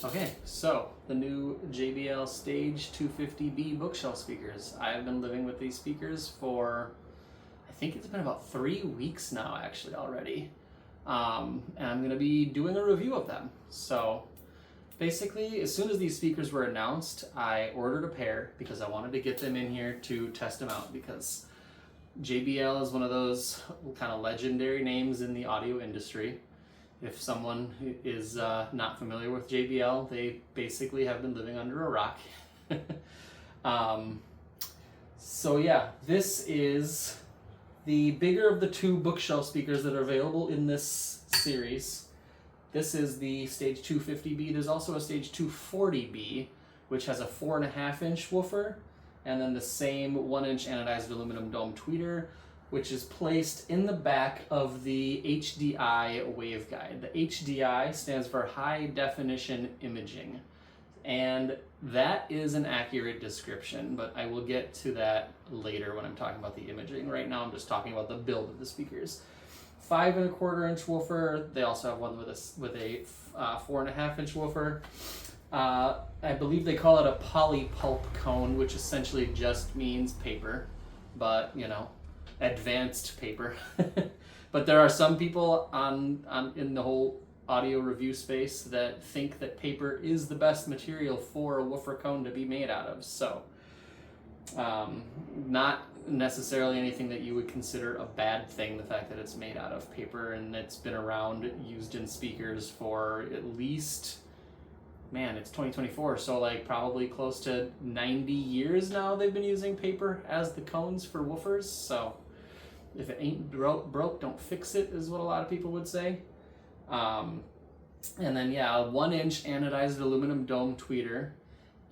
Okay, so the new JBL Stage 250B bookshelf speakers. I've been living with these speakers for, I think it's been about 3 weeks now actually already. And I'm gonna be doing a review of them. So basically, as soon as these speakers were announced, I ordered a pair because I wanted to get them in here to test them out, because JBL is one of those kind of legendary names in the audio industry. If someone is not familiar with JBL, they basically have been living under a rock. So yeah, this is the bigger of the two bookshelf speakers that are available in this series. This is the Stage 250B. There's also a Stage 240B, which has a 4.5-inch woofer, and then the same 1-inch anodized aluminum dome tweeter, which is placed in the back of the HDI waveguide. The HDI stands for High Definition Imaging, and that is an accurate description, but I will get to that later when I'm talking about the imaging. Right now I'm just talking about the build of the speakers. 5.25-inch woofer. They also have one with a 4.5-inch woofer. I believe they call it a poly pulp cone, which essentially just means paper, but you know, advanced paper. But there are some people in the whole audio review space that think that paper is the best material for a woofer cone to be made out of. So not necessarily anything that you would consider a bad thing, the fact that it's made out of paper and it's been around, used in speakers for at least, man, it's 2024, so like probably close to 90 years now they've been using paper as the cones for woofers. So if it ain't broke, don't fix it, is what a lot of people would say. And then yeah, a 1-inch anodized aluminum dome tweeter,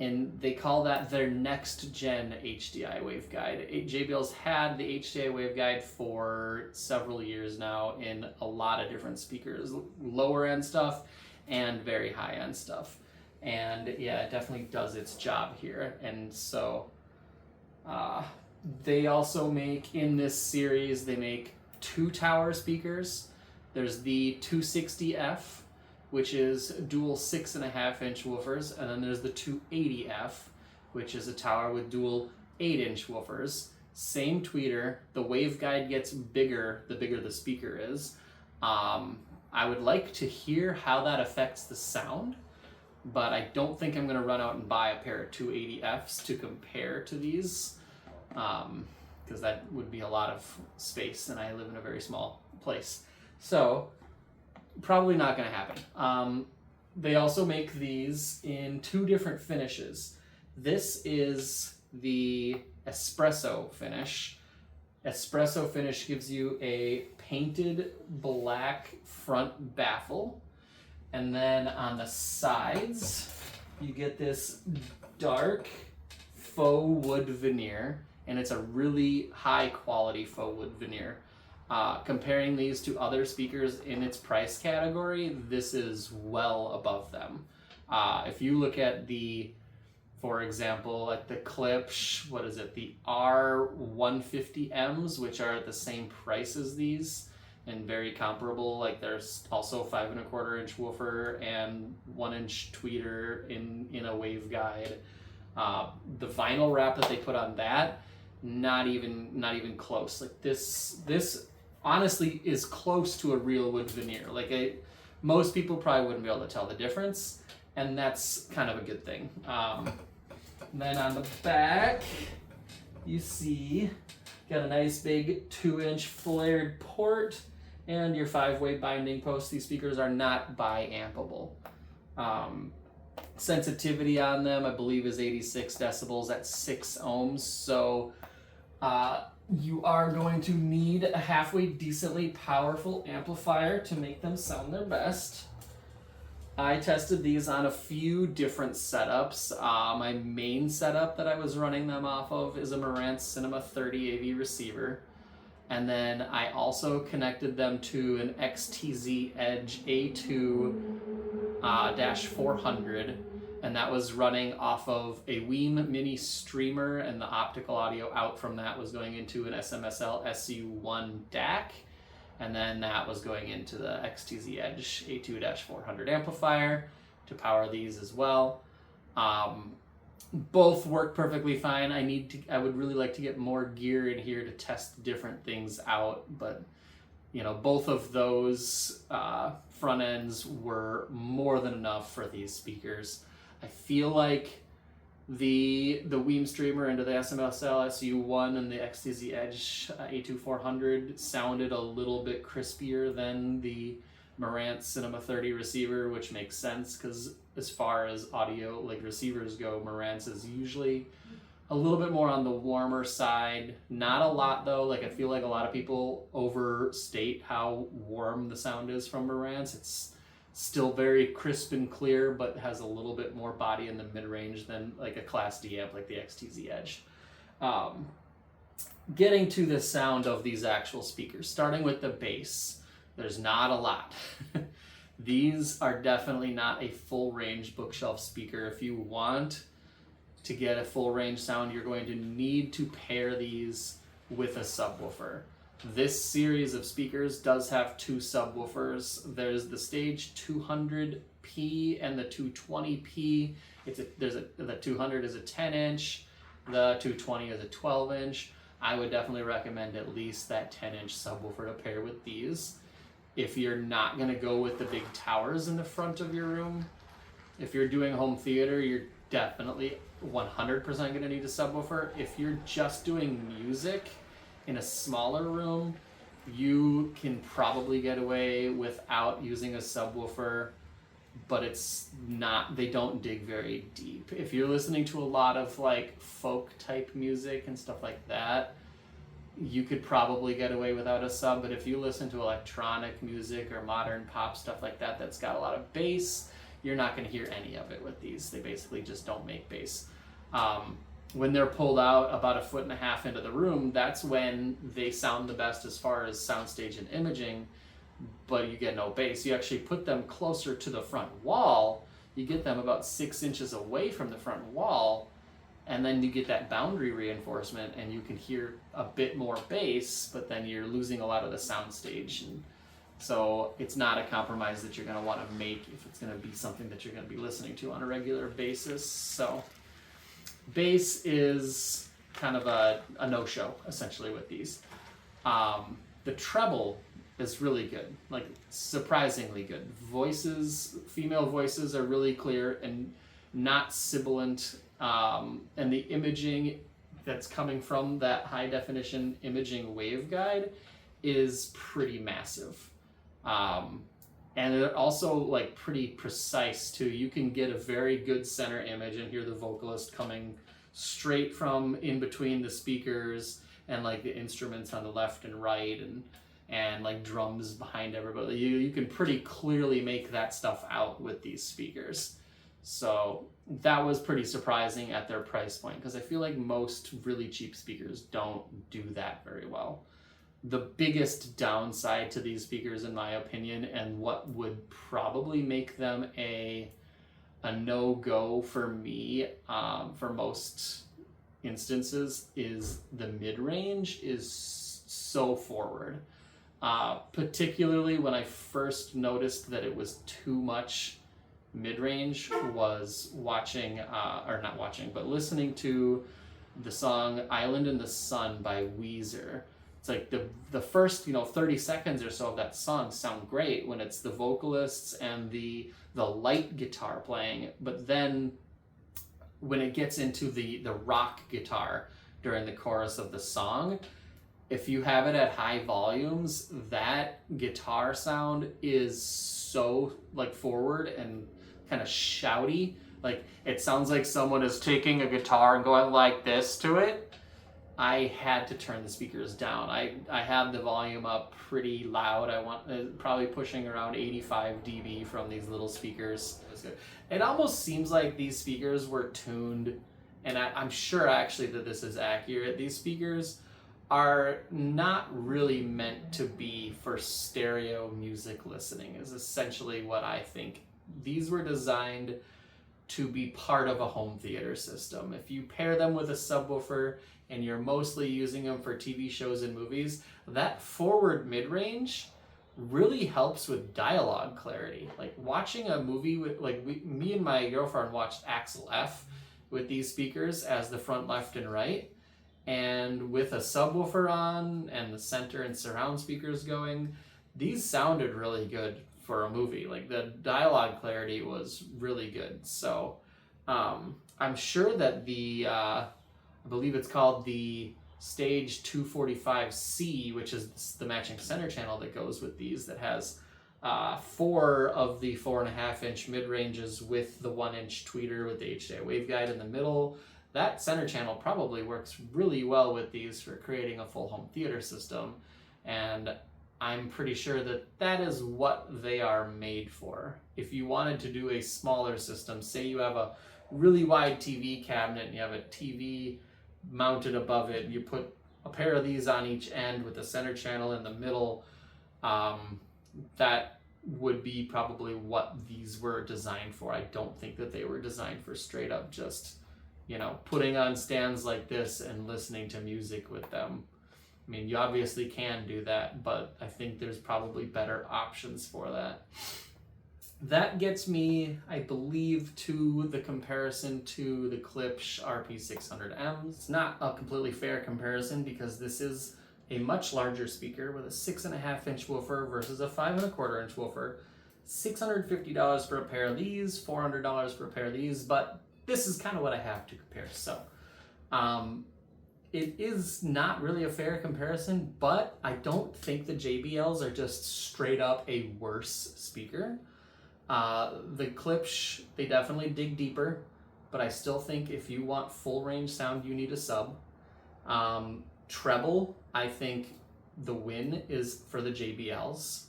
and they call that their next gen HDI waveguide. JBL's had the HDI waveguide for several years now in a lot of different speakers, lower end stuff and very high end stuff. And yeah, it definitely does its job here. And so they also make, in this series, they make 2 tower speakers. There's the 260F, which is dual 6.5-inch woofers, and then there's the 280F, which is a tower with dual 8-inch woofers. Same tweeter. The waveguide gets bigger the bigger the speaker is. I would like to hear how that affects the sound, but I don't think I'm going to run out and buy a pair of 280Fs to compare to these, because that would be a lot of space, and I live in a very small place. So probably not going to happen. They also make these in 2 different finishes. This is the espresso finish. Espresso finish gives you a painted black front baffle, and then on the sides you get this dark faux wood veneer, and it's a really high quality faux wood veneer. Comparing these to other speakers in its price category, this is well above them. If you look at for example, at the Klipsch, the R150Ms, which are at the same price as these and very comparable, like there's also 5.25-inch woofer and 1-inch tweeter in a waveguide. The vinyl wrap that they put on that, not even close. Like this honestly is close to a real wood veneer. Like most people probably wouldn't be able to tell the difference, and that's kind of a good thing. Then on the back, you see, got a nice big 2-inch flared port and your 5-way binding post. These speakers are not bi-ampable. Sensitivity on them, I believe, is 86 decibels at 6 ohms. So you are going to need a halfway decently powerful amplifier to make them sound their best. I tested these on a few different setups. My main setup that I was running them off of is a Marantz Cinema 30 AV receiver. And then I also connected them to an XTZ Edge A2-400, and that was running off of a Weem Mini Streamer, and the optical audio out from that was going into an SMSL SU1 DAC, and then that was going into the XTZ Edge A2-400 amplifier. to power these as well. Both work perfectly fine. I would really like to get more gear in here to test different things out, but both of those front ends were more than enough for these speakers. I feel like the Weem Streamer into the SMSL SU1 and the XTZ Edge A2400 sounded a little bit crispier than the Marantz Cinema 30 receiver, which makes sense because as far as audio receivers go, Marantz is usually a little bit more on the warmer side. Not a lot though. I feel like a lot of people overstate how warm the sound is from Marantz. It's still very crisp and clear, but has a little bit more body in the mid-range than a Class D amp like the XTZ Edge. Getting to the sound of these actual speakers, starting with the bass, there's not a lot. These are definitely not a full range bookshelf speaker. If you want to get a full range sound, you're going to need to pair these with a subwoofer. This series of speakers does have two subwoofers. There's the Stage 200P and the 220P. The 200 is a 10-inch, the 220 is a 12-inch. I would definitely recommend at least that 10-inch subwoofer to pair with these. If you're not going to go with the big towers in the front of your room, if you're doing home theater, you're definitely 100% going to need a subwoofer. If you're just doing music in a smaller room, you can probably get away without using a subwoofer, but they don't dig very deep. If you're listening to a lot of folk type music and stuff like that, you could probably get away without a sub. But if you listen to electronic music or modern pop stuff like that that's got a lot of bass, you're not going to hear any of it with these. They basically just don't make bass. When they're pulled out about 1.5 feet into the room, that's when they sound the best as far as soundstage and imaging, but you get no bass. You actually put them closer to the front wall, you get them about 6 inches away from the front wall, and then you get that boundary reinforcement and you can hear a bit more bass, but then you're losing a lot of the soundstage. And so it's not a compromise that you're going to want to make if it's going to be something that you're going to be listening to on a regular basis. So bass is kind of a no-show, essentially, with these. The treble is really good, surprisingly good. Female voices are really clear and not sibilant, and the imaging that's coming from that high-definition imaging waveguide is pretty massive. And they're also pretty precise too. You can get a very good center image and hear the vocalist coming straight from in between the speakers and the instruments on the left and right and drums behind everybody. You can pretty clearly make that stuff out with these speakers. So that was pretty surprising at their price point, because I feel like most really cheap speakers don't do that very well. The biggest downside to these speakers, in my opinion, and what would probably make them a no-go for me for most instances, is the mid-range is so forward. Particularly when I first noticed that it was too much mid-range was listening to the song Island in the Sun by Weezer. It's the first 30 seconds or so of that song sound great when it's the vocalists and the light guitar playing, but then when it gets into the rock guitar during the chorus of the song, if you have it at high volumes, that guitar sound is so forward and kind of shouty. It sounds like someone is taking a guitar and going like this to it. I had to turn the speakers down. I had the volume up pretty loud. I want probably pushing around 85 dB from these little speakers. It almost seems like these speakers were tuned, and I'm sure actually that this is accurate. These speakers are not really meant to be for stereo music listening, is essentially what I think. These were designed to be part of a home theater system. If you pair them with a subwoofer and you're mostly using them for TV shows and movies, that forward mid-range really helps with dialogue clarity. Like watching a movie with, like me and my girlfriend watched Axel F with these speakers as the front, left, and right, and with a subwoofer on and the center and surround speakers going, these sounded really good for a movie. Like the dialogue clarity was really good. So I'm sure that I believe it's called the Stage 245C, which is the matching center channel that goes with these, that has 4 of the 4.5-inch mid-ranges with the 1-inch tweeter with the HDI waveguide in the middle. That center channel probably works really well with these for creating a full home theater system, and I'm pretty sure that that is what they are made for. If you wanted to do a smaller system, say you have a really wide TV cabinet and you have a TV mounted above it, you put a pair of these on each end with a center channel in the middle, that would be probably what these were designed for. I don't think that they were designed for straight up just, you know, putting on stands like this and listening to music with them. I mean, you obviously can do that, but I think there's probably better options for that. That gets me, I believe, to the comparison to the Klipsch RP-600M. It's not a completely fair comparison because this is a much larger speaker with a 6.5-inch woofer versus a 5.25-inch woofer. $650 for a pair of these, $400 for a pair of these, but this is kind of what I have to compare. So it is not really a fair comparison, but I don't think the JBLs are just straight up a worse speaker. The Klipsch, they definitely dig deeper, but I still think if you want full range sound, you need a sub. Treble, I think the win is for the JBLs.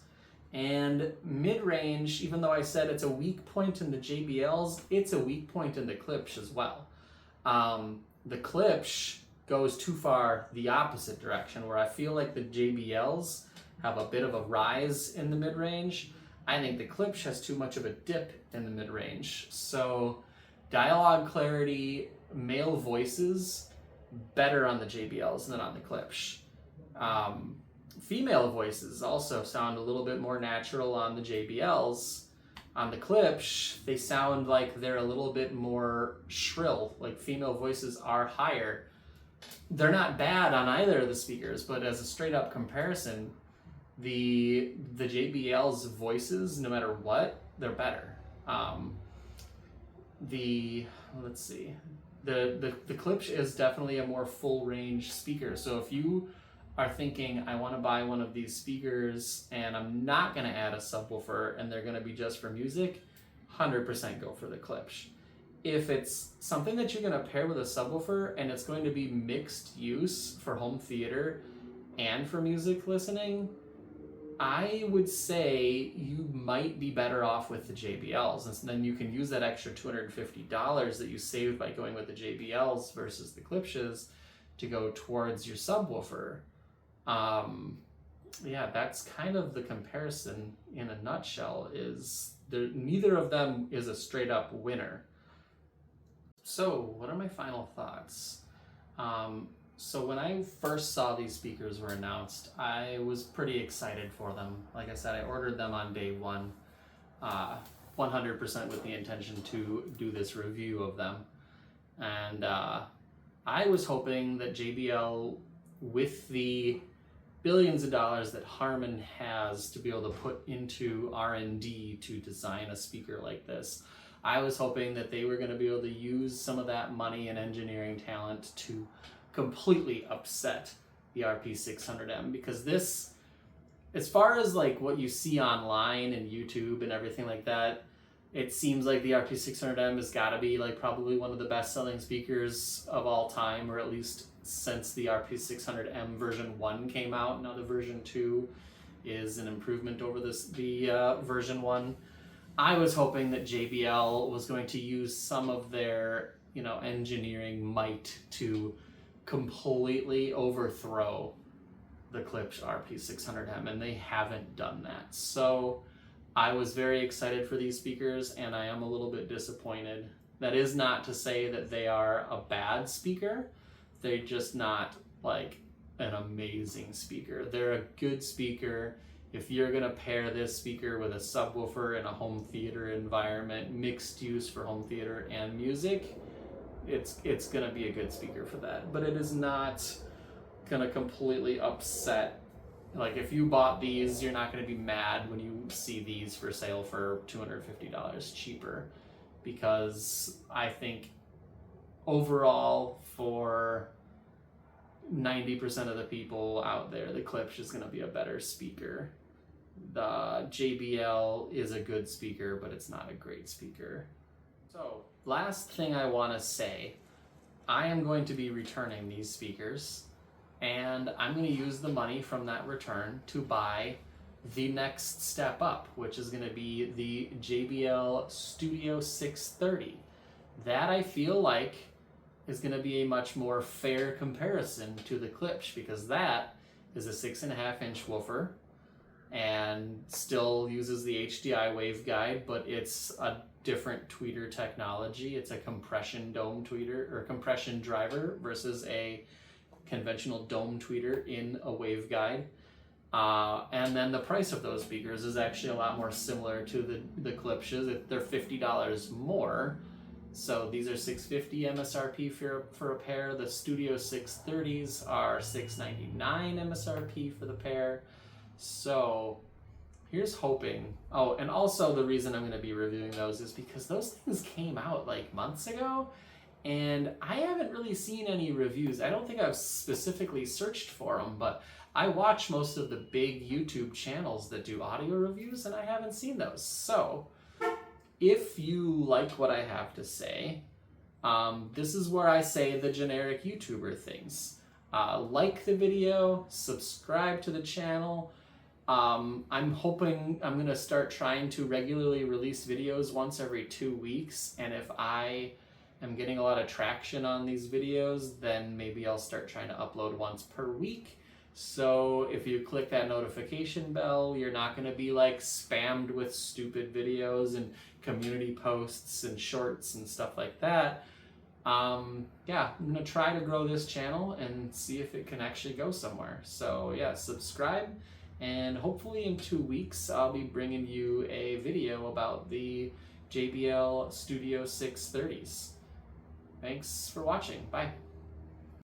And mid-range, even though I said it's a weak point in the JBLs, it's a weak point in the Klipsch as well. The Klipsch goes too far the opposite direction, where I feel like the JBLs have a bit of a rise in the mid-range. I think the Klipsch has too much of a dip in the mid-range. So dialogue clarity, male voices, better on the JBLs than on the Klipsch. Female voices also sound a little bit more natural on the JBLs. On the Klipsch, they sound like they're a little bit more shrill, like female voices are higher. They're not bad on either of the speakers, but as a straight up comparison, the JBL's voices, no matter what, they're better. Let's see, the Klipsch is definitely a more full range speaker. So if you are thinking, I want to buy one of these speakers and I'm not going to add a subwoofer and they're going to be just for music, 100% go for the Klipsch. If it's something that you're going to pair with a subwoofer and it's going to be mixed use for home theater and for music listening, I would say you might be better off with the JBLs, and then you can use that extra $250 that you saved by going with the JBLs versus the Klipsch's to go towards your subwoofer. Yeah, that's kind of the comparison in a nutshell. Neither of them is a straight up winner. So what are my final thoughts? So when I first saw these speakers were announced, I was pretty excited for them. Like I said, I ordered them on day one, 100% with the intention to do this review of them. And I was hoping that JBL, with the billions of dollars that Harman has to be able to put into R&D to design a speaker like this, I was hoping that they were going to be able to use some of that money and engineering talent to completely upset the RP-600M, because this, as far as like what you see online and YouTube and everything like that, it seems like the RP-600M has got to be like probably one of the best selling speakers of all time, or at least since the RP-600M version 1 came out. Now the version 2 is an improvement over the version 1. I was hoping that JBL was going to use some of their, engineering might to completely overthrow the Klipsch RP-600M, and they haven't done that. So I was very excited for these speakers, and I am a little bit disappointed. That is not to say that they are a bad speaker. They're just not like an amazing speaker. They're a good speaker. if you're gonna pair this speaker with a subwoofer in a home theater environment, mixed use for home theater and music, it's gonna be a good speaker for that. But it is not gonna completely upset. Like if you bought these, you're not gonna be mad when you see these for sale for $250 cheaper, because I think overall for 90% of the people out there, the Klipsch is gonna be a better speaker. The JBL is a good speaker, but it's not a great speaker. So, last thing I want to say, I am going to be returning these speakers, and I'm going to use the money from that return to buy the next step up, which is going to be the JBL Studio 630. That I feel like is going to be a much more fair comparison to the Klipsch, because that is a 6.5-inch woofer and still uses the HDI waveguide, but it's a different tweeter technology. It's a compression dome tweeter or compression driver versus a conventional dome tweeter in a waveguide. And then the price of those speakers is actually a lot more similar to the Klipsch's. They're $50 more. So these are $650 MSRP for a pair. The Studio 630s are $699 MSRP for the pair. So here's hoping. Oh, and also the reason I'm going to be reviewing those is because those things came out like months ago, and I haven't really seen any reviews. I don't think I've specifically searched for them, but I watch most of the big YouTube channels that do audio reviews, and I haven't seen those. So if you like what I have to say, this is where I say the generic YouTuber things. Like the video, subscribe to the channel. I'm hoping I'm going to start trying to regularly release videos once every 2 weeks, and if I am getting a lot of traction on these videos, then maybe I'll start trying to upload once per week. So if you click that notification bell, you're not going to be like spammed with stupid videos and community posts and shorts and stuff like that. Yeah, I'm going to try to grow this channel and see if it can actually go somewhere. So yeah, subscribe, and hopefully in 2 weeks I'll be bringing you a video about the JBL Studio 630s. Thanks for watching. Bye.